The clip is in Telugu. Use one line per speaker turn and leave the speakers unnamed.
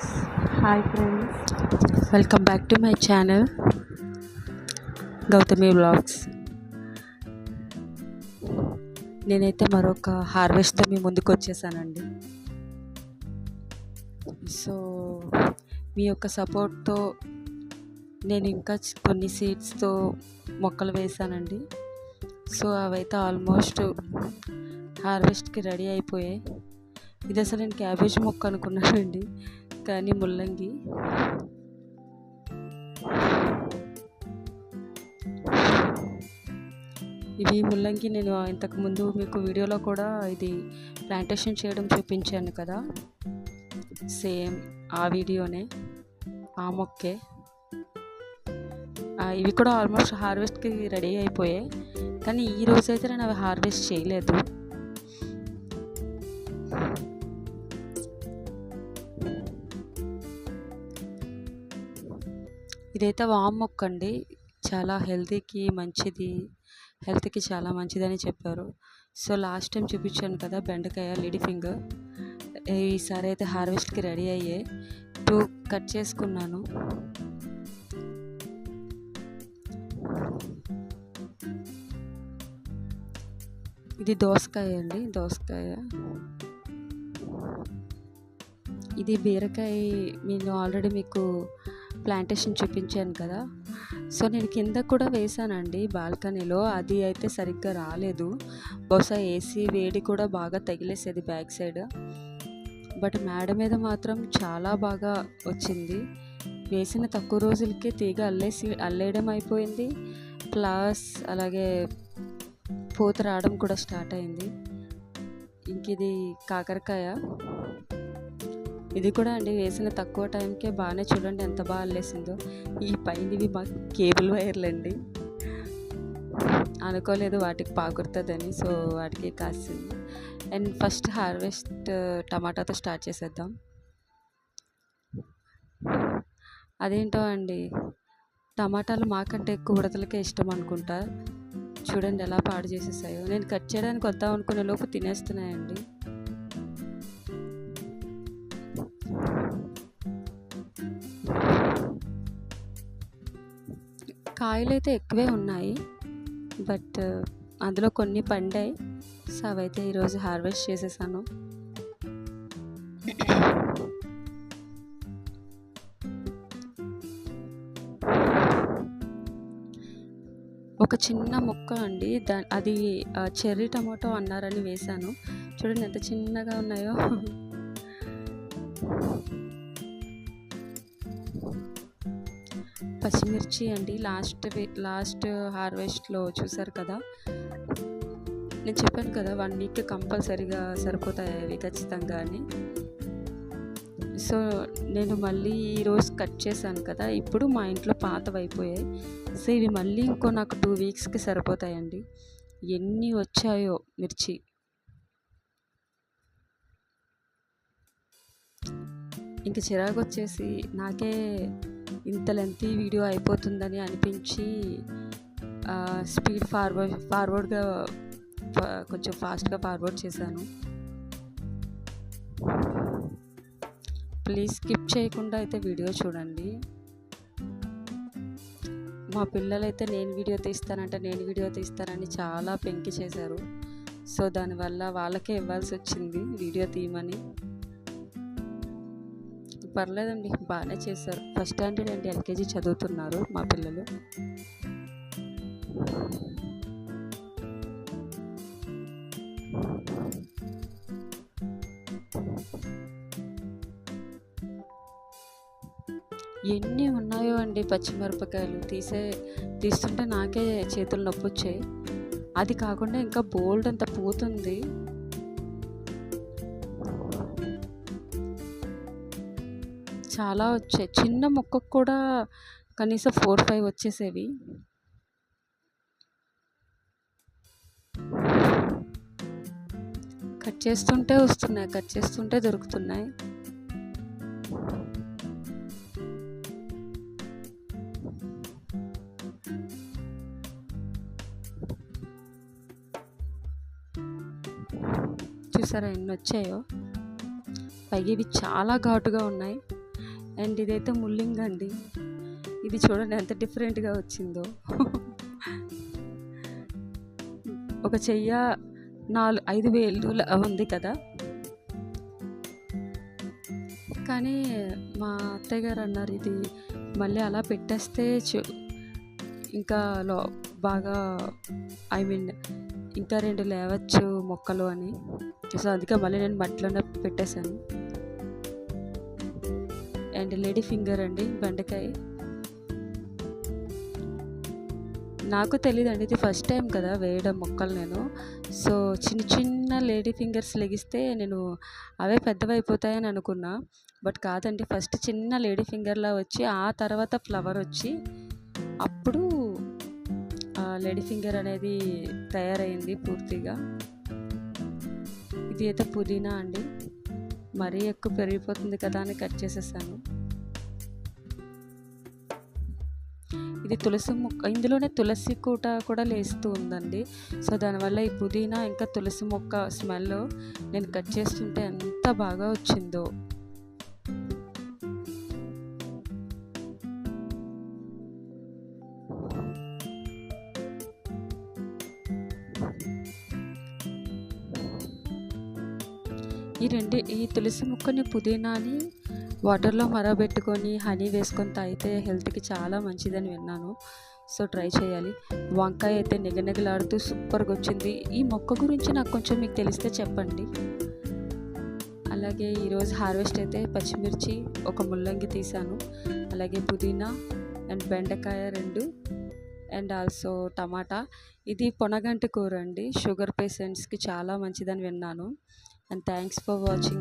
Friends, welcome back to my channel Gautami vlogs. నేనైతే మరొక హార్వెస్ట్తో మీ ముందుకు వచ్చేసానండి. సో మీ యొక్క సపోర్ట్తో నేను ఇంకా కొన్ని సీడ్స్తో మొక్కలు వేసానండి. సో అవైతే ఆల్మోస్ట్ హార్వెస్ట్కి రెడీ అయిపోయాయి. ఇది అసలు నేను క్యాబేజ్ మొక్క అనుకున్నానండి, కానీ ముల్లంగి. ఇవి ముల్లంగి నేను ఇంతకుముందు మీకు వీడియోలో కూడా ఇది ప్లాంటేషన్ చేయడం చూపించాను కదా, సేమ్ ఆ వీడియోనే, ఆ మొక్కే. ఇవి కూడా ఆల్మోస్ట్ హార్వెస్ట్కి రెడీ అయిపోయాయి, కానీ ఈ రోజైతే నేను అవి హార్వెస్ట్ చేయలేదు. ఇదైతే వామ్ మొక్క అండి, చాలా హెల్త్కి చాలా మంచిదని చెప్పారు. సో లాస్ట్ టైం చూపించాను కదా బెండకాయ లేడీ ఫింగర్, ఈసారి అయితే హార్వెస్ట్కి రెడీ అయ్యే 2 కట్ చేసుకున్నాను. ఇది దోసకాయ అండి, దోసకాయ. ఇది బీరకాయ, నేను ఆల్రెడీ మీకు ప్లాంటేషన్ చూపించాను కదా. సో నేను కింద కూడా వేసానండి బాల్కనీలో, అది అయితే సరిగ్గా రాలేదు. బహుశా ఏసీ వేడి కూడా బాగా తగిలేసేది బ్యాక్ సైడ్. బట్ మేడ మీద మాత్రం చాలా బాగా వచ్చింది. వేసిన తక్కువ రోజులకే తీగ అల్లేయడం అయిపోయింది, ప్లస్ అలాగే పూత రావడం కూడా స్టార్ట్ అయింది. ఇంక ఇది కాకరకాయ, ఇది కూడా అండి వేసిన తక్కువ టైంకే బాగానే, చూడండి ఎంత బాగా అల్లేసిందో. ఈ పైనవి మాకు కేబుల్ వైర్లు అండి, అనుకోలేదు వాటికి పాకురుతుందని, సో వాటికి కాసింది. అండ్ ఫస్ట్ హార్వెస్ట్ టమాటాతో స్టార్ట్ చేసేద్దాం. అదేంటో అండి, టమాటాలు మాకంటే ఎక్కువ ఉడతలకే ఇష్టం అనుకుంటా. చూడండి ఎలా పాడు చేసేసాయో. నేను కట్ చేయడానికి వద్దాం అనుకునే లోపు తినేస్తున్నాయండి. కాయలు అయితే ఎక్కువే ఉన్నాయి, బట్ అందులో కొన్ని పండాయి. సో అవైతే ఈరోజు హార్వెస్ట్ చేసేసాను. ఒక చిన్న మొక్క అండి, అది చెర్రీ టమాటో అన్నారని వేశాను. చూడండి ఎంత చిన్నగా ఉన్నాయో. పచ్చిమిర్చి అండి, లాస్ట్ హార్వెస్ట్లో చూసారు కదా, నేను చెప్పాను కదా 1 వీక్ కంపల్సరీగా సరిపోతాయి అవి ఖచ్చితంగా అని. సో నేను మళ్ళీ ఈరోజు కట్ చేశాను కదా, ఇప్పుడు మా ఇంట్లో పాతవి అయిపోయాయి. సో ఇవి మళ్ళీ ఇంకో నాకు 2 వీక్స్కి సరిపోతాయండి. ఎన్ని వచ్చాయో మిర్చి. ఇంక చిరాకు వచ్చేసి నాకే ఇంత లెంతీ వీడియో అయిపోతుందని అనిపించి స్పీడ్ ఫార్వర్డ్గా కొంచెం ఫాస్ట్గా ఫార్వర్డ్ చేశాను. ప్లీజ్ స్కిప్ చేయకుండా అయితే వీడియో చూడండి. మా పిల్లలైతే నేను వీడియో తీస్తానని చాలా పెంకి చేశారు. సో దానివల్ల వాళ్ళకే ఇవ్వాల్సి వచ్చింది వీడియో తీయమని. పర్లేదండి, బాగానే చేశారు. ఫస్ట్ స్టాండర్డ్ అండి, LKG చదువుతున్నారు మా పిల్లలు. ఎన్ని ఉన్నాయో అండి పచ్చిమిరపకాయలు, తీస్తుంటే నాకే చేతులు నొప్పి వచ్చాయి. అది కాకుండా ఇంకా బోల్డ్ అంత పూతుంది. చాలా వచ్చాయి. చిన్న మొక్కకు కూడా కనీసం 4-5 వచ్చేసేవి. కట్ చేస్తుంటే వస్తున్నాయి, కట్ చేస్తుంటే దొరుకుతున్నాయి. చూసారా ఎన్ని వచ్చాయో. పైగా ఇవి చాలా ఘాటుగా ఉన్నాయి. అండ్ ఇదైతే ముల్లింగ్ అండి. ఇది చూడండి ఎంత డిఫరెంట్గా వచ్చిందో. ఒక చెయ్య 5 వేలు ఉంది కదా. కానీ మా అత్తయ్య గారు అన్నారు, ఇది మళ్ళీ అలా పెట్టేస్తే ఇంకా బాగా ఇంకా 2 లేవచ్చు మొక్కలు అని. సో అందుకే మళ్ళీ నేను మట్టిలోనే పెట్టేశాను. అండ్ లేడీ ఫింగర్ అండి, బెండకాయ. నాకు తెలియదండి, ఇది ఫస్ట్ టైం కదా వేయడం మొక్కలు నేను. సో చిన్న చిన్న లేడీ ఫింగర్స్ లెగిస్తే నేను అవే పెద్దవైపోతాయని అనుకున్నా. బట్ కాదండి, ఫస్ట్ చిన్న లేడీ ఫింగర్లా వచ్చి ఆ తర్వాత ఫ్లవర్ వచ్చి అప్పుడు లేడీ ఫింగర్ అనేది తయారైంది పూర్తిగా. ఇది అయితే పుదీనా అండి, మరీ ఎక్కువ పెరిగిపోతుంది కదా అని కట్ చేసేసాను. ఇది తులసి మొక్క, ఇందులోనే తులసి కూట కూడా లేస్తూ ఉందండి. సో దానివల్ల ఈ పుదీనా ఇంకా తులసి మొక్క స్మెల్ నేను కట్ చేస్తుంటే ఎంత బాగా వచ్చిందో. ఈ తులసి మొక్కని పుదీనాని వాటర్లో మరగబెట్టుకొని హనీ వేసుకొని తాగితే హెల్త్కి చాలా మంచిదని విన్నాను. సో ట్రై చేయాలి. వంకాయ అయితే నిగనిగలాడుతూ సూపర్గా వచ్చింది. ఈ మొక్క గురించి నాకు కొంచెం మీకు తెలిస్తే చెప్పండి. అలాగే ఈరోజు హార్వెస్ట్ అయితే పచ్చిమిర్చి, ఒక ముల్లంగి తీసాను, అలాగే పుదీనా అండ్ బెండకాయ 2 అండ్ ఆల్సో టమాటా. ఇది పొనగంటి కూర అండి, షుగర్ పేషెంట్స్కి చాలా మంచిదని విన్నాను. And thanks for watching.